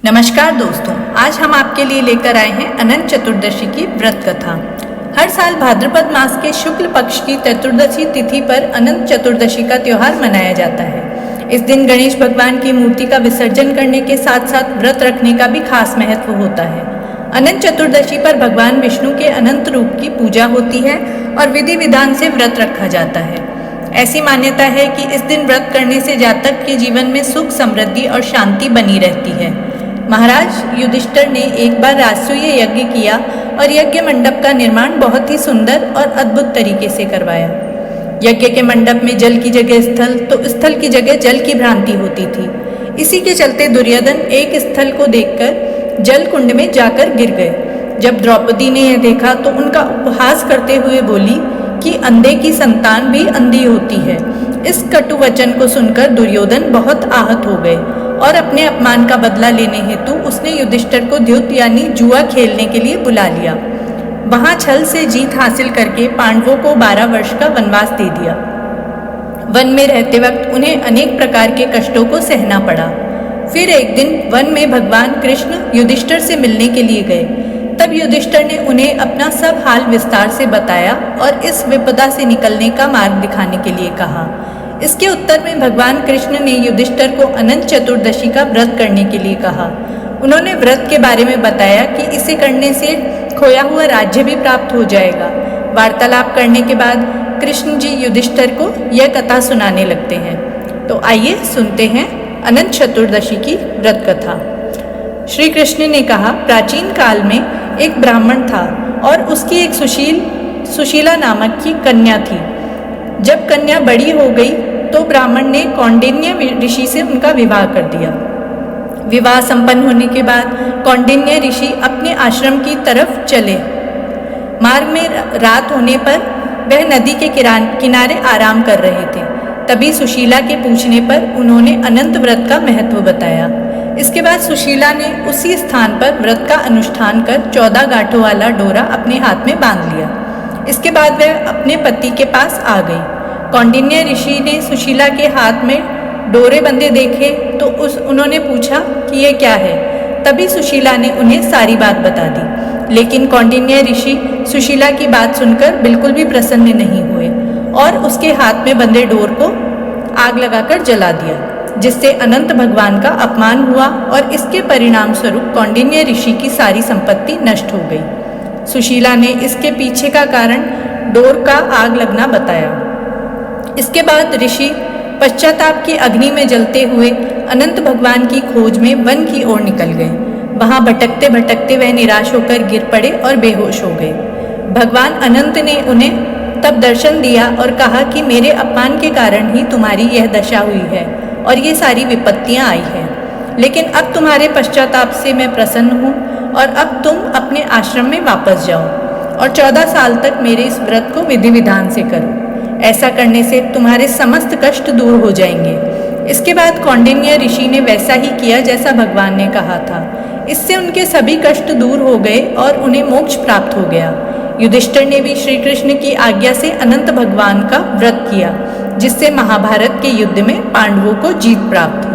नमस्कार दोस्तों, आज हम आपके लिए लेकर आए हैं अनंत चतुर्दशी की व्रत कथा। हर साल भाद्रपद मास के शुक्ल पक्ष की चतुर्दशी तिथि पर अनंत चतुर्दशी का त्योहार मनाया जाता है। इस दिन गणेश भगवान की मूर्ति का विसर्जन करने के साथ साथ व्रत रखने का भी खास महत्व होता है। अनंत चतुर्दशी पर भगवान विष्णु के अनंत रूप की पूजा होती है और विधि विधान से व्रत रखा जाता है। ऐसी मान्यता है कि इस दिन व्रत करने से जातक के जीवन में सुख, समृद्धि और शांति बनी रहती है। महाराज युधिष्ठिर ने एक बार राजसूय यज्ञ किया और यज्ञ मंडप का निर्माण बहुत ही सुंदर और अद्भुत तरीके से करवाया। यज्ञ के मंडप में जल की जगह स्थल तो स्थल की जगह जल की भ्रांति होती थी। इसी के चलते दुर्योधन एक स्थल को देखकर जल कुंड में जाकर गिर गए। जब द्रौपदी ने यह देखा तो उनका उपहास करते हुए बोली कि अंधे की संतान भी अंधी होती है। इस कटु वचन को सुनकर दुर्योधन बहुत आहत हो गए और अपने अपमान का बदला लेने हेतु उसने युधिष्ठिर को द्यूत यानी जुआ खेलने के लिए बुला लिया। वहां छल से जीत हासिल करके पांडवों को 12 वर्ष का वनवास दे दिया। वन में रहते वक्त उन्हें अनेक प्रकार के कष्टों को सहना पड़ा। फिर एक दिन वन में भगवान कृष्ण युधिष्ठिर से मिलने के लिए गए। तब युधिष्ठिर ने उन्हें अपना सब हाल विस्तार से बताया और इस विपदा से निकलने का मार्ग दिखाने के लिए कहा। इसके उत्तर में भगवान कृष्ण ने युधिष्ठिर को अनंत चतुर्दशी का व्रत करने के लिए कहा। उन्होंने व्रत के बारे में बताया कि इसे करने से खोया हुआ राज्य भी प्राप्त हो जाएगा। वार्तालाप करने के बाद कृष्ण जी युधिष्ठिर को यह कथा सुनाने लगते हैं। तो आइए सुनते हैं अनंत चतुर्दशी की व्रत कथा। श्री कृष्ण ने कहा, प्राचीन काल में एक ब्राह्मण था और उसकी एक सुशीला नामक की कन्या थी। जब कन्या बड़ी हो गई तो ब्राह्मण ने कौंडिन्य ऋषि से उनका विवाह कर दिया। विवाह संपन्न होने के बाद कौंडिन्य ऋषि अपने आश्रम की तरफ चले। मार्ग में रात होने पर वह नदी के किनारे आराम कर रहे थे। तभी सुशीला के पूछने पर उन्होंने अनंत व्रत का महत्व बताया। इसके बाद सुशीला ने उसी स्थान पर व्रत का अनुष्ठान कर 14 गांठों वाला डोरा अपने हाथ में बांध लिया। इसके बाद वह अपने पति के पास आ गई। कौंडिन्य ऋषि ने सुशीला के हाथ में डोरे बंधे देखे तो उन्होंने पूछा कि यह क्या है। तभी सुशीला ने उन्हें सारी बात बता दी। लेकिन कौंडिन्य ऋषि सुशीला की बात सुनकर बिल्कुल भी प्रसन्न नहीं हुए और उसके हाथ में बंधे डोर को आग लगाकर जला दिया, जिससे अनंत भगवान का अपमान हुआ और इसके परिणाम स्वरूप कौंडिन्य ऋषि की सारी संपत्ति नष्ट हो गई। सुशीला ने इसके पीछे का कारण डोर का आग लगना बताया। इसके बाद ऋषि पश्चाताप की अग्नि में जलते हुए अनंत भगवान की खोज में वन की ओर निकल गए। वहां भटकते भटकते वह निराश होकर गिर पड़े और बेहोश हो गए। भगवान अनंत ने उन्हें तब दर्शन दिया और कहा कि मेरे अपमान के कारण ही तुम्हारी यह दशा हुई है और ये सारी विपत्तियां आई हैं। लेकिन अब तुम्हारे पश्चाताप से मैं प्रसन्न हूँ और अब तुम अपने आश्रम में वापस जाओ और 14 साल तक मेरे इस व्रत को विधि विधान से करो। ऐसा करने से तुम्हारे समस्त कष्ट दूर हो जाएंगे। इसके बाद कौंडिन्य ऋषि ने वैसा ही किया जैसा भगवान ने कहा था। इससे उनके सभी कष्ट दूर हो गए और उन्हें मोक्ष प्राप्त हो गया। युधिष्ठिर ने भी श्री कृष्ण की आज्ञा से अनंत भगवान का व्रत किया, जिससे महाभारत के युद्ध में पांडवों को जीत प्राप्त